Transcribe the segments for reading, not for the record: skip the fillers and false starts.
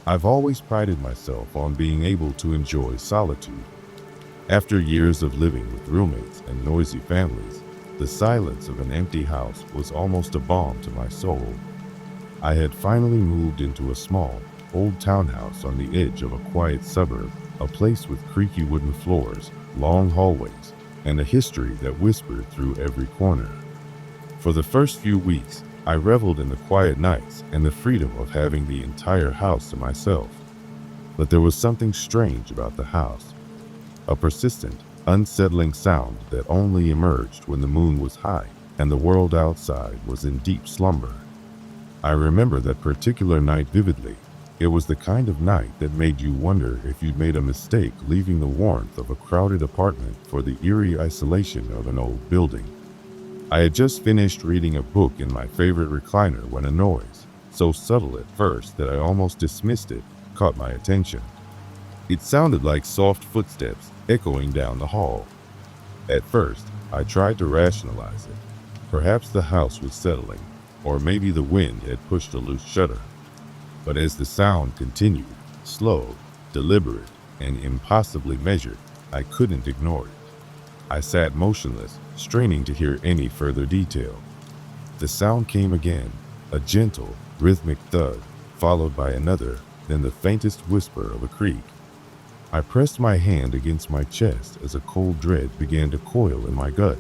I've always prided myself on being able to enjoy solitude. After years of living with roommates and noisy families, the silence of an empty house was almost a balm to my soul. I had finally moved into a small, old townhouse on the edge of a quiet suburb, a place with creaky wooden floors, long hallways, and a history that whispered through every corner. For the first few weeks, I reveled in the quiet nights and the freedom of having the entire house to myself. But there was something strange about the house, a persistent, unsettling sound that only emerged when the moon was high and the world outside was in deep slumber. I remember that particular night vividly. It was the kind of night that made you wonder if you'd made a mistake leaving the warmth of a crowded apartment for the eerie isolation of an old building. I had just finished reading a book in my favorite recliner when a noise, so subtle at first that I almost dismissed it, caught my attention. It sounded like soft footsteps echoing down the hall. At first, I tried to rationalize it. Perhaps the house was settling, or maybe the wind had pushed a loose shutter. But as the sound continued, slow, deliberate, and impossibly measured, I couldn't ignore it. I sat motionless, straining to hear any further detail. The sound came again, a gentle, rhythmic thud, followed by another, then the faintest whisper of a creak. I pressed my hand against my chest as a cold dread began to coil in my gut.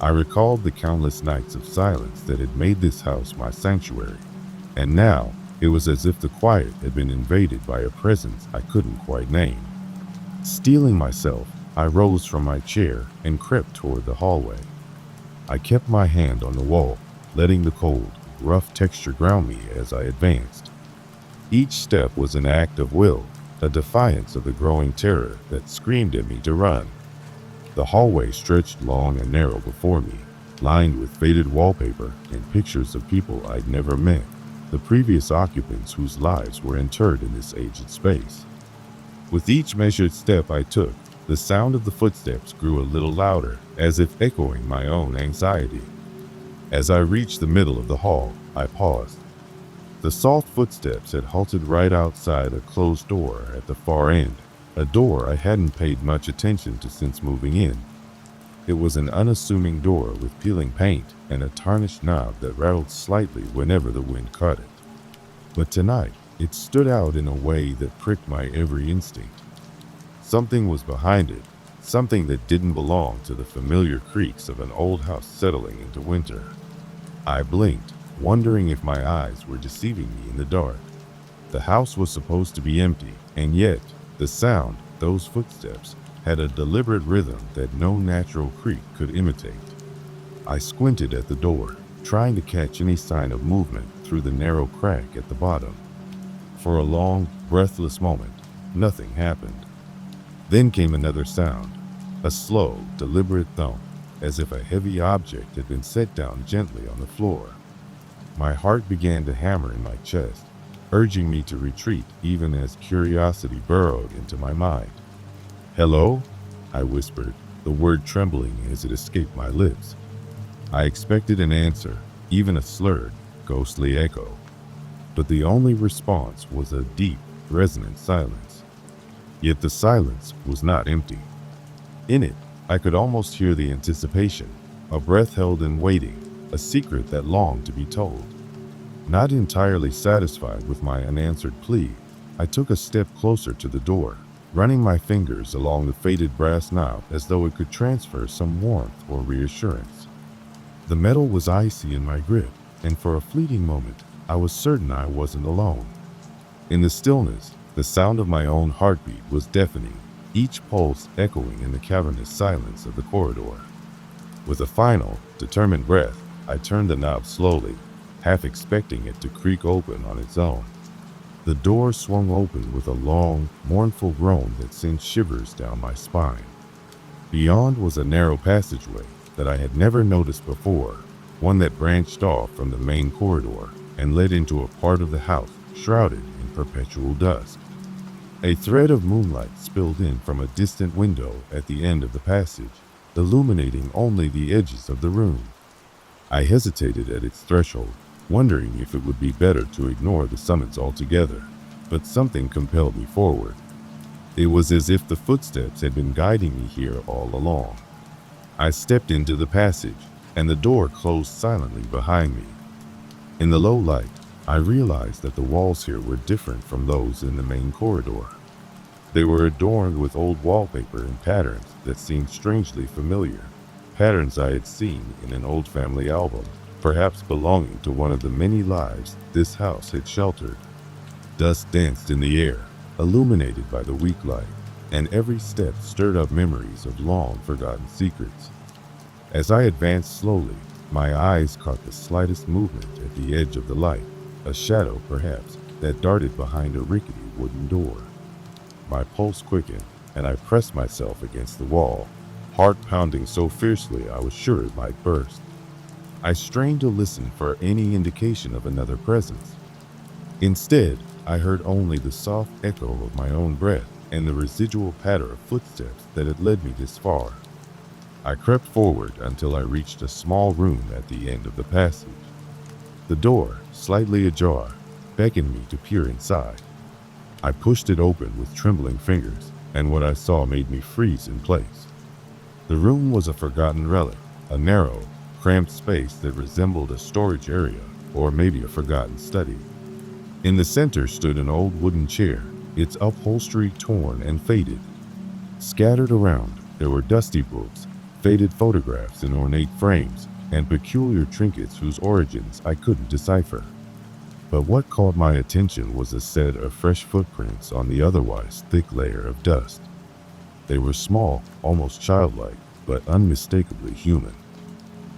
I recalled the countless nights of silence that had made this house my sanctuary, and now it was as if the quiet had been invaded by a presence I couldn't quite name. Steeling myself, I rose from my chair and crept toward the hallway. I kept my hand on the wall, letting the cold, rough texture ground me as I advanced. Each step was an act of will, a defiance of the growing terror that screamed at me to run. The hallway stretched long and narrow before me, lined with faded wallpaper and pictures of people I'd never met, the previous occupants whose lives were interred in this aged space. With each measured step I took, the sound of the footsteps grew a little louder, as if echoing my own anxiety. As I reached the middle of the hall, I paused. The soft footsteps had halted right outside a closed door at the far end, a door I hadn't paid much attention to since moving in. It was an unassuming door with peeling paint and a tarnished knob that rattled slightly whenever the wind caught it. But tonight, it stood out in a way that pricked my every instinct. Something was behind it, something that didn't belong to the familiar creaks of an old house settling into winter. I blinked, wondering if my eyes were deceiving me in the dark. The house was supposed to be empty, and yet, the sound, those footsteps, had a deliberate rhythm that no natural creak could imitate. I squinted at the door, trying to catch any sign of movement through the narrow crack at the bottom. For a long, breathless moment, nothing happened. Then came another sound, a slow, deliberate thump, as if a heavy object had been set down gently on the floor. My heart began to hammer in my chest, urging me to retreat even as curiosity burrowed into my mind. "Hello?" I whispered, the word trembling as it escaped my lips. I expected an answer, even a slurred, ghostly echo. But the only response was a deep, resonant silence. Yet the silence was not empty. In it, I could almost hear the anticipation, a breath held in waiting, a secret that longed to be told. Not entirely satisfied with my unanswered plea, I took a step closer to the door, running my fingers along the faded brass knob as though it could transfer some warmth or reassurance. The metal was icy in my grip, and for a fleeting moment, I was certain I wasn't alone. In the stillness, the sound of my own heartbeat was deafening, each pulse echoing in the cavernous silence of the corridor. With a final, determined breath, I turned the knob slowly, half expecting it to creak open on its own. The door swung open with a long, mournful groan that sent shivers down my spine. Beyond was a narrow passageway that I had never noticed before, one that branched off from the main corridor and led into a part of the house shrouded in perpetual dusk. A thread of moonlight spilled in from a distant window at the end of the passage, illuminating only the edges of the room. I hesitated at its threshold, wondering if it would be better to ignore the summons altogether. but something compelled me forward. It was as if the footsteps had been guiding me here all along. I stepped into the passage, and the door closed silently behind me. In the low light, I realized that the walls here were different from those in the main corridor. They were adorned with old wallpaper and patterns that seemed strangely familiar, patterns I had seen in an old family album, perhaps belonging to one of the many lives this house had sheltered. Dust danced in the air, illuminated by the weak light, and every step stirred up memories of long-forgotten secrets. As I advanced slowly, my eyes caught the slightest movement at the edge of the light, a shadow perhaps, that darted behind a rickety wooden door. My pulse quickened, and I pressed myself against the wall, heart pounding so fiercely I was sure it might burst. I strained to listen for any indication of another presence. Instead, I heard only the soft echo of my own breath and the residual patter of footsteps that had led me this far. I crept forward until I reached a small room at the end of the passage. The door, slightly ajar, beckoned me to peer inside. I pushed it open with trembling fingers, and what I saw made me freeze in place. The room was a forgotten relic, a narrow, cramped space that resembled a storage area or maybe a forgotten study. In the center stood an old wooden chair, its upholstery torn and faded. Scattered around, there were dusty books, faded photographs in ornate frames, and peculiar trinkets whose origins I couldn't decipher. But what caught my attention was a set of fresh footprints on the otherwise thick layer of dust. They were small, almost childlike, but unmistakably human.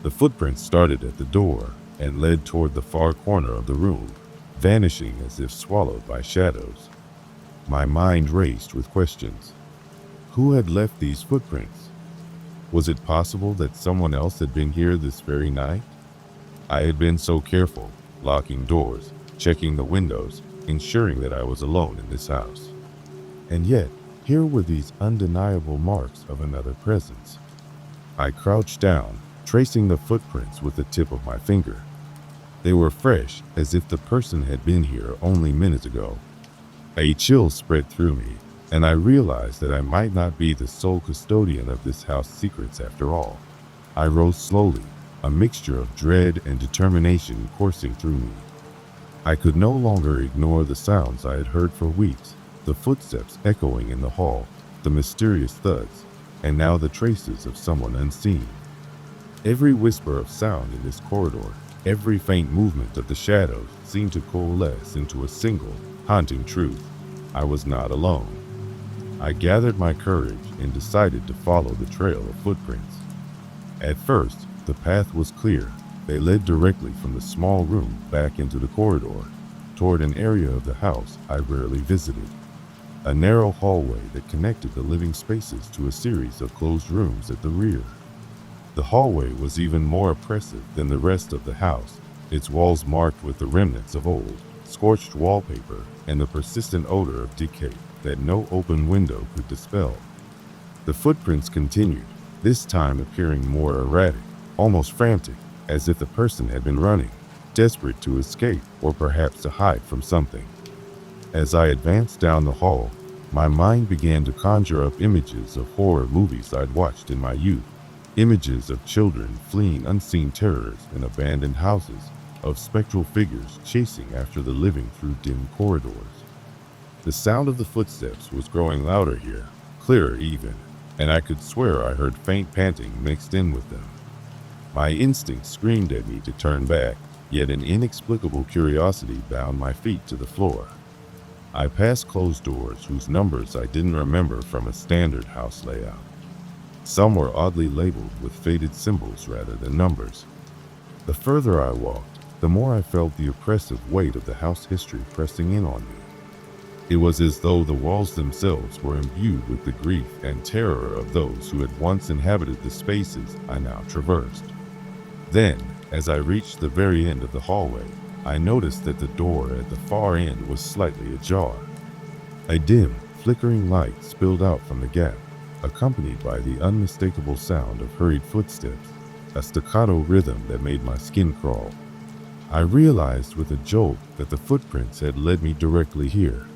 The footprints started at the door and led toward the far corner of the room, vanishing as if swallowed by shadows. My mind raced with questions. Who had left these footprints? Was it possible that someone else had been here this very night? I had been so careful, locking doors, checking the windows, ensuring that I was alone in this house. And yet, here were these undeniable marks of another presence. I crouched down, tracing the footprints with the tip of my finger. They were fresh, as if the person had been here only minutes ago. A chill spread through me, and I realized that I might not be the sole custodian of this house's secrets after all. I rose slowly, a mixture of dread and determination coursing through me. I could no longer ignore the sounds I had heard for weeks, the footsteps echoing in the hall, the mysterious thuds, and now the traces of someone unseen. Every whisper of sound in this corridor, every faint movement of the shadows seemed to coalesce into a single, haunting truth. I was not alone. I gathered my courage and decided to follow the trail of footprints. At first, the path was clear. They led directly from the small room back into the corridor, toward an area of the house I rarely visited. A narrow hallway that connected the living spaces to a series of closed rooms at the rear. The hallway was even more oppressive than the rest of the house, its walls marked with the remnants of old, scorched wallpaper and the persistent odor of decay that no open window could dispel. The footprints continued, this time appearing more erratic, almost frantic, as if the person had been running, desperate to escape or perhaps to hide from something. As I advanced down the hall, my mind began to conjure up images of horror movies I'd watched in my youth, images of children fleeing unseen terrors in abandoned houses, of spectral figures chasing after the living through dim corridors. The sound of the footsteps was growing louder here, clearer even, and I could swear I heard faint panting mixed in with them. My instinct screamed at me to turn back, yet an inexplicable curiosity bound my feet to the floor. I passed closed doors whose numbers I didn't remember from a standard house layout. Some were oddly labeled with faded symbols rather than numbers. The further I walked, the more I felt the oppressive weight of the house history pressing in on me. It was as though the walls themselves were imbued with the grief and terror of those who had once inhabited the spaces I now traversed. Then, as I reached the very end of the hallway, I noticed that the door at the far end was slightly ajar. A dim, flickering light spilled out from the gap, accompanied by the unmistakable sound of hurried footsteps, a staccato rhythm that made my skin crawl. I realized with a jolt that the footprints had led me directly here.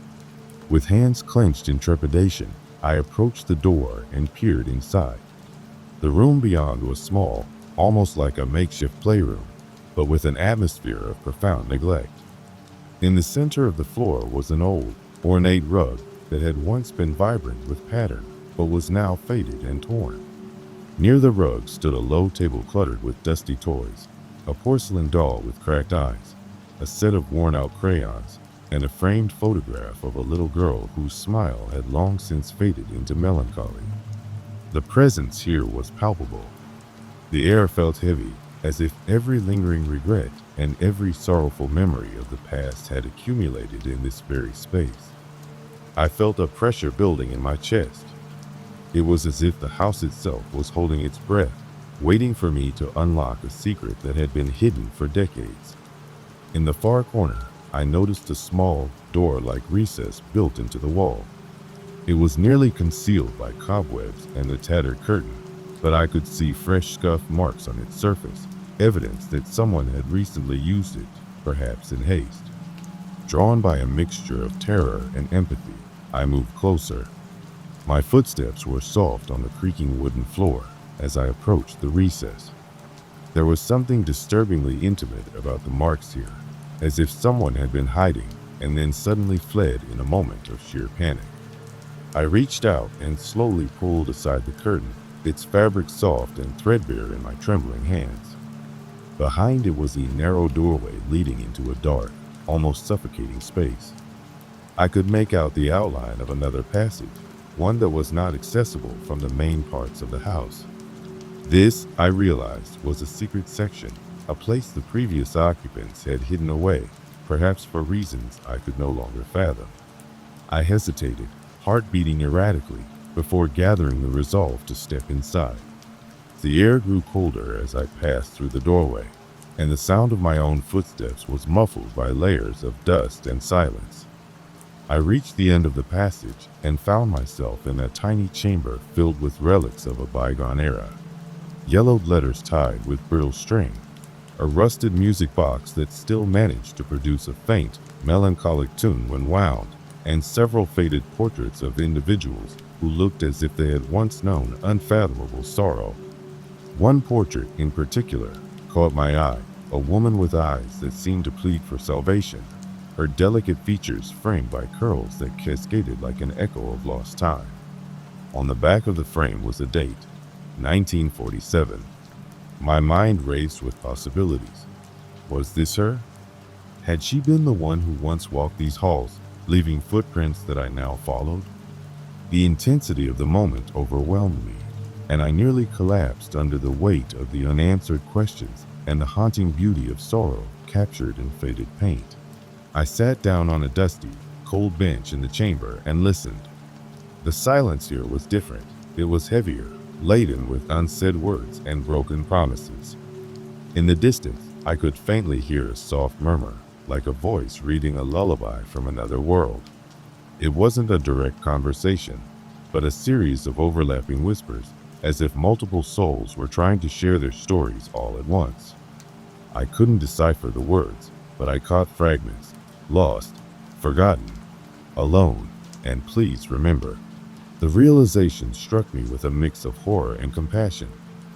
With hands clenched in trepidation, I approached the door and peered inside. The room beyond was small, almost like a makeshift playroom, but with an atmosphere of profound neglect. In the center of the floor was an old, ornate rug that had once been vibrant with pattern, but was now faded and torn. Near the rug stood a low table cluttered with dusty toys, a porcelain doll with cracked eyes, a set of worn-out crayons, and a framed photograph of a little girl whose smile had long since faded into melancholy. The presence here was palpable. The air felt heavy, as if every lingering regret and every sorrowful memory of the past had accumulated in this very space. I felt a pressure building in my chest. It was as if the house itself was holding its breath, waiting for me to unlock a secret that had been hidden for decades. In the far corner, I noticed a small, door-like recess built into the wall. It was nearly concealed by cobwebs and a tattered curtain, but I could see fresh scuff marks on its surface, evidence that someone had recently used it, perhaps in haste. Drawn by a mixture of terror and empathy, I moved closer. My footsteps were soft on the creaking wooden floor as I approached the recess. There was something disturbingly intimate about the marks here, as if someone had been hiding and then suddenly fled in a moment of sheer panic. I reached out and slowly pulled aside the curtain, its fabric soft and threadbare in my trembling hands. Behind it was a narrow doorway leading into a dark, almost suffocating space. I could make out the outline of another passage, one that was not accessible from the main parts of the house. This, I realized, was a secret section, a place the previous occupants had hidden away, perhaps for reasons I could no longer fathom. I hesitated, heart beating erratically, before gathering the resolve to step inside. The air grew colder as I passed through the doorway, and the sound of my own footsteps was muffled by layers of dust and silence. I reached the end of the passage and found myself in a tiny chamber filled with relics of a bygone era. Yellowed letters tied with brittle string, a rusted music box that still managed to produce a faint, melancholic tune when wound, and several faded portraits of individuals who looked as if they had once known unfathomable sorrow. One portrait in particular caught my eye, a woman with eyes that seemed to plead for salvation, her delicate features framed by curls that cascaded like an echo of lost time. On the back of the frame was a date, 1947. My mind raced with possibilities. Was this her? Had she been the one who once walked these halls, leaving footprints that I now followed? The intensity of the moment overwhelmed me, and I nearly collapsed under the weight of the unanswered questions and the haunting beauty of sorrow captured in faded paint. I sat down on a dusty, cold bench in the chamber and listened. The silence here was different. It was heavier, laden with unsaid words and broken promises. In the distance, I could faintly hear a soft murmur, like a voice reading a lullaby from another world. It wasn't a direct conversation, but a series of overlapping whispers, as if multiple souls were trying to share their stories all at once. I couldn't decipher the words, but I caught fragments: lost, forgotten, alone, and please remember. The realization struck me with a mix of horror and compassion.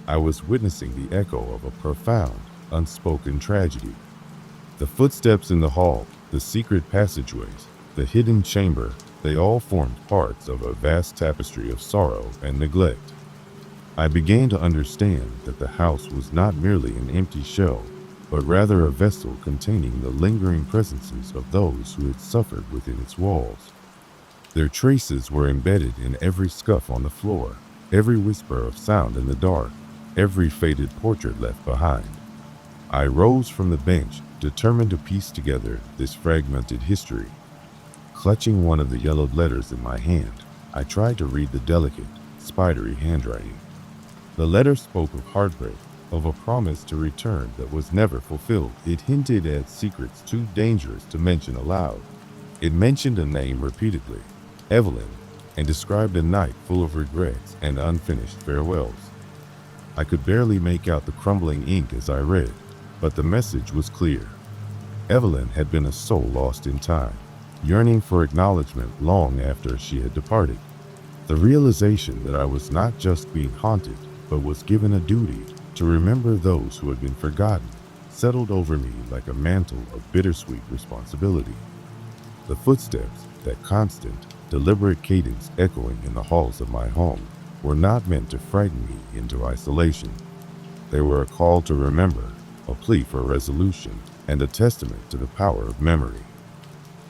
I was witnessing the echo of a profound, unspoken tragedy. The footsteps in the hall, the secret passageways, the hidden chamber, they all formed parts of a vast tapestry of sorrow and neglect. I began to understand that the house was not merely an empty shell, but rather a vessel containing the lingering presences of those who had suffered within its walls. Their traces were embedded in every scuff on the floor, every whisper of sound in the dark, every faded portrait left behind. I rose from the bench, determined to piece together this fragmented history. Clutching one of the yellowed letters in my hand, I tried to read the delicate, spidery handwriting. The letter spoke of heartbreak, of a promise to return that was never fulfilled. It hinted at secrets too dangerous to mention aloud. It mentioned a name repeatedly, Evelyn, and described a night full of regrets and unfinished farewells. I could barely make out the crumbling ink as I read, but the message was clear. Evelyn had been a soul lost in time, yearning for acknowledgement long after she had departed. The realization that I was not just being haunted, but was given a duty to remember those who had been forgotten settled over me like a mantle of bittersweet responsibility. The footsteps, that constant, deliberate cadence echoing in the halls of my home, were not meant to frighten me into isolation. They were a call to remember, a plea for resolution, and a testament to the power of memory.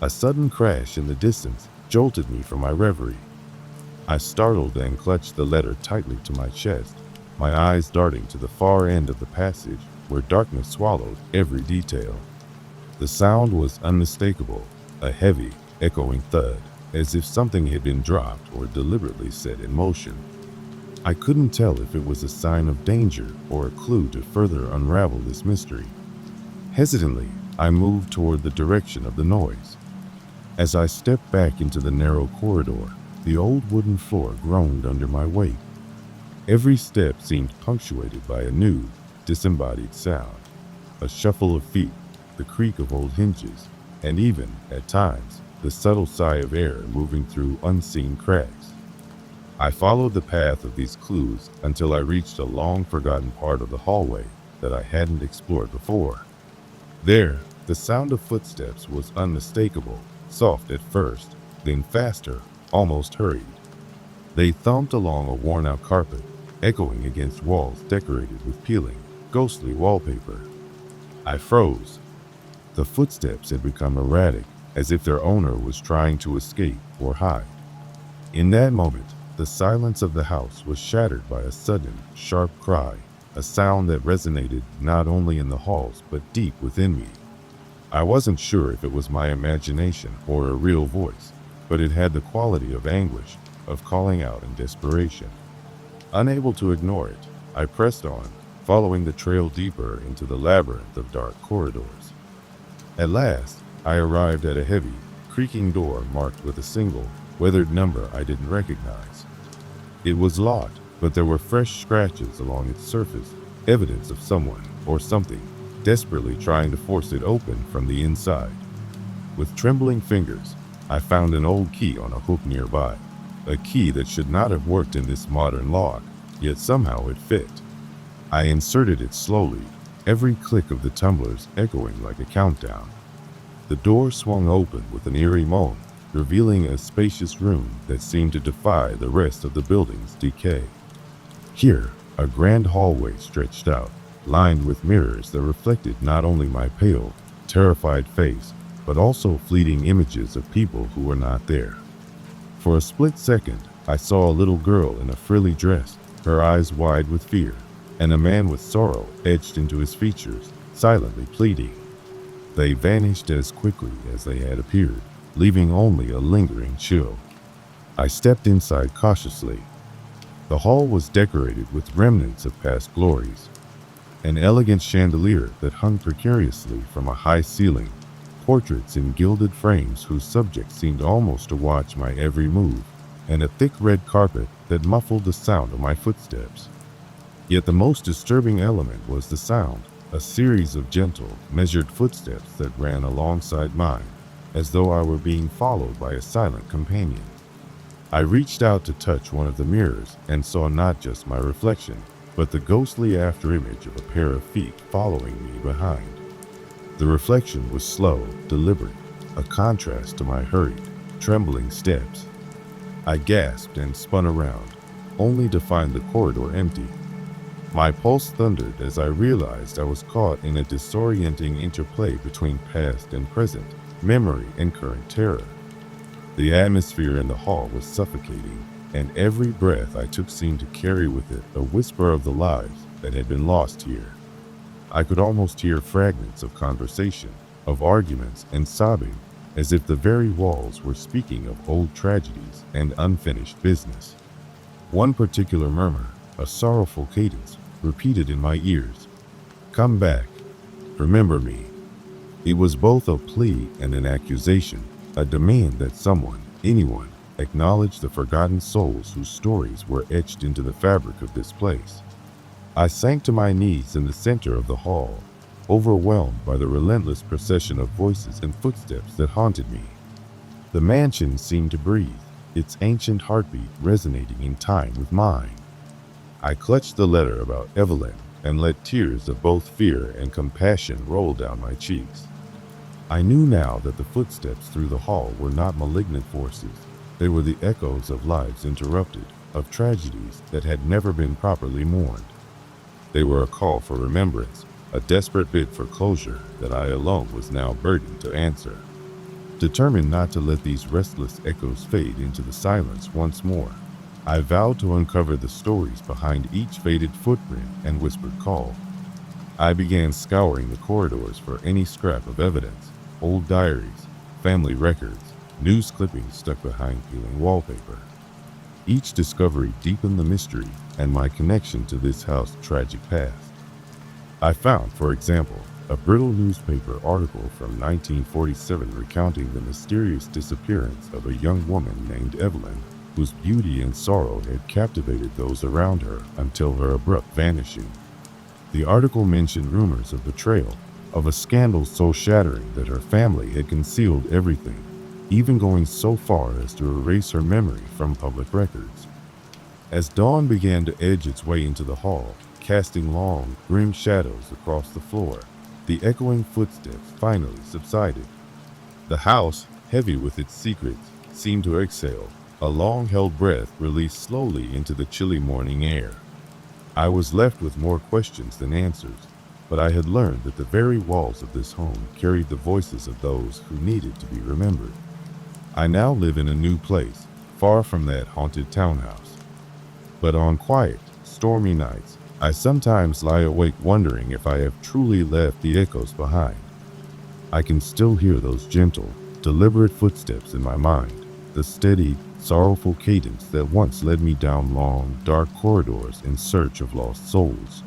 A sudden crash in the distance jolted me from my reverie. I startled and clutched the letter tightly to my chest, my eyes darting to the far end of the passage where darkness swallowed every detail. The sound was unmistakable, a heavy, echoing thud, as if something had been dropped or deliberately set in motion. I couldn't tell if it was a sign of danger or a clue to further unravel this mystery. Hesitantly, I moved toward the direction of the noise. As I stepped back into the narrow corridor, the old wooden floor groaned under my weight. Every step seemed punctuated by a new, disembodied sound, a shuffle of feet, the creak of old hinges, and even, at times, the subtle sigh of air moving through unseen cracks. I followed the path of these clues until I reached a long-forgotten part of the hallway that I hadn't explored before. There, the sound of footsteps was unmistakable, soft at first, then faster, almost hurried. They thumped along a worn-out carpet, echoing against walls decorated with peeling, ghostly wallpaper. I froze. The footsteps had become erratic, as if their owner was trying to escape or hide. In that moment, the silence of the house was shattered by a sudden, sharp cry, a sound that resonated not only in the halls but deep within me. I wasn't sure if it was my imagination or a real voice, but it had the quality of anguish, of calling out in desperation. Unable to ignore it, I pressed on, following the trail deeper into the labyrinth of dark corridors. At last, I arrived at a heavy, creaking door marked with a single, weathered number I didn't recognize. It was locked, but there were fresh scratches along its surface, evidence of someone or something desperately trying to force it open from the inside. With trembling fingers, I found an old key on a hook nearby, a key that should not have worked in this modern lock, yet somehow it fit. I inserted it slowly, every click of the tumblers echoing like a countdown. The door swung open with an eerie moan, revealing a spacious room that seemed to defy the rest of the building's decay. Here, a grand hallway stretched out, lined with mirrors that reflected not only my pale, terrified face, but also fleeting images of people who were not there. For a split second, I saw a little girl in a frilly dress, her eyes wide with fear, and a man with sorrow etched into his features, silently pleading. They vanished as quickly as they had appeared, leaving only a lingering chill. I stepped inside cautiously. The hall was decorated with remnants of past glories. An elegant chandelier that hung precariously from a high ceiling, portraits in gilded frames whose subjects seemed almost to watch my every move, and a thick red carpet that muffled the sound of my footsteps. Yet the most disturbing element was the sound, a series of gentle, measured footsteps that ran alongside mine, as though I were being followed by a silent companion. I reached out to touch one of the mirrors and saw not just my reflection, but the ghostly afterimage of a pair of feet following me behind. The reflection was slow, deliberate, a contrast to my hurried, trembling steps. I gasped and spun around, only to find the corridor empty. My pulse thundered as I realized I was caught in a disorienting interplay between past and present, memory and current terror. The atmosphere in the hall was suffocating, and every breath I took seemed to carry with it a whisper of the lives that had been lost here. I could almost hear fragments of conversation, of arguments and sobbing, as if the very walls were speaking of old tragedies and unfinished business. One particular murmur, a sorrowful cadence, repeated in my ears, "Come back, remember me." It was both a plea and an accusation, a demand that someone, anyone, acknowledge the forgotten souls whose stories were etched into the fabric of this place. I sank to my knees in the center of the hall, overwhelmed by the relentless procession of voices and footsteps that haunted me. The mansion seemed to breathe, its ancient heartbeat resonating in time with mine. I clutched the letter about Evelyn and let tears of both fear and compassion roll down my cheeks. I knew now that the footsteps through the hall were not malignant forces. They were the echoes of lives interrupted, of tragedies that had never been properly mourned. They were a call for remembrance, a desperate bid for closure that I alone was now burdened to answer. Determined not to let these restless echoes fade into the silence once more, I vowed to uncover the stories behind each faded footprint and whispered call. I began scouring the corridors for any scrap of evidence, old diaries, family records, news clippings stuck behind peeling wallpaper. Each discovery deepened the mystery and my connection to this house's tragic past. I found, for example, a brittle newspaper article from 1947 recounting the mysterious disappearance of a young woman named Evelyn, whose beauty and sorrow had captivated those around her until her abrupt vanishing. The article mentioned rumors of betrayal, of a scandal so shattering that her family had concealed everything, even going so far as to erase her memory from public records. As dawn began to edge its way into the hall, casting long, grim shadows across the floor, the echoing footsteps finally subsided. The house, heavy with its secrets, seemed to exhale, a long-held breath released slowly into the chilly morning air. I was left with more questions than answers, but I had learned that the very walls of this home carried the voices of those who needed to be remembered. I now live in a new place, far from that haunted townhouse. But on quiet, stormy nights, I sometimes lie awake wondering if I have truly left the echoes behind. I can still hear those gentle, deliberate footsteps in my mind, the steady, sorrowful cadence that once led me down long, dark corridors in search of lost souls.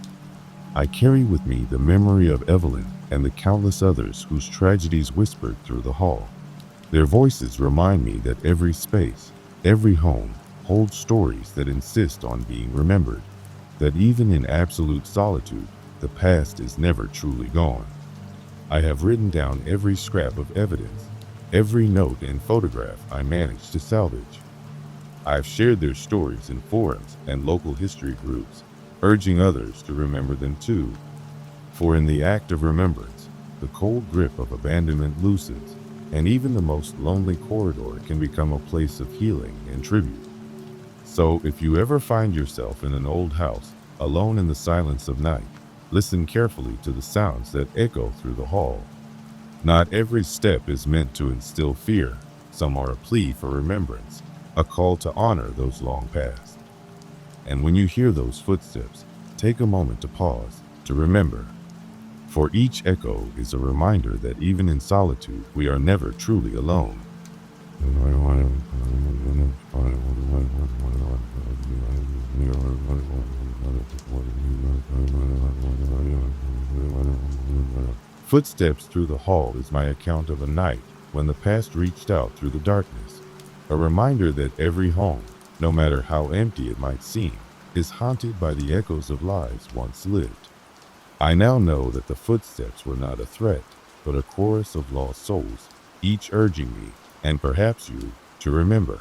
I carry with me the memory of Evelyn and the countless others whose tragedies whispered through the hall. Their voices remind me that every space, every home, holds stories that insist on being remembered, that even in absolute solitude, the past is never truly gone. I have written down every scrap of evidence, every note and photograph I managed to salvage. I have shared their stories in forums and local history groups, urging others to remember them too. For in the act of remembrance, the cold grip of abandonment loosens, and even the most lonely corridor can become a place of healing and tribute. So if you ever find yourself in an old house, alone in the silence of night, listen carefully to the sounds that echo through the hall. Not every step is meant to instill fear. Some are a plea for remembrance, a call to honor those long past. And when you hear those footsteps, take a moment to pause, to remember. For each echo is a reminder that even in solitude, we are never truly alone. Footsteps through the hall is my account of a night when the past reached out through the darkness, a reminder that every home, no matter how empty it might seem, is haunted by the echoes of lives once lived. I now know that the footsteps were not a threat, but a chorus of lost souls, each urging me, and perhaps you, to remember.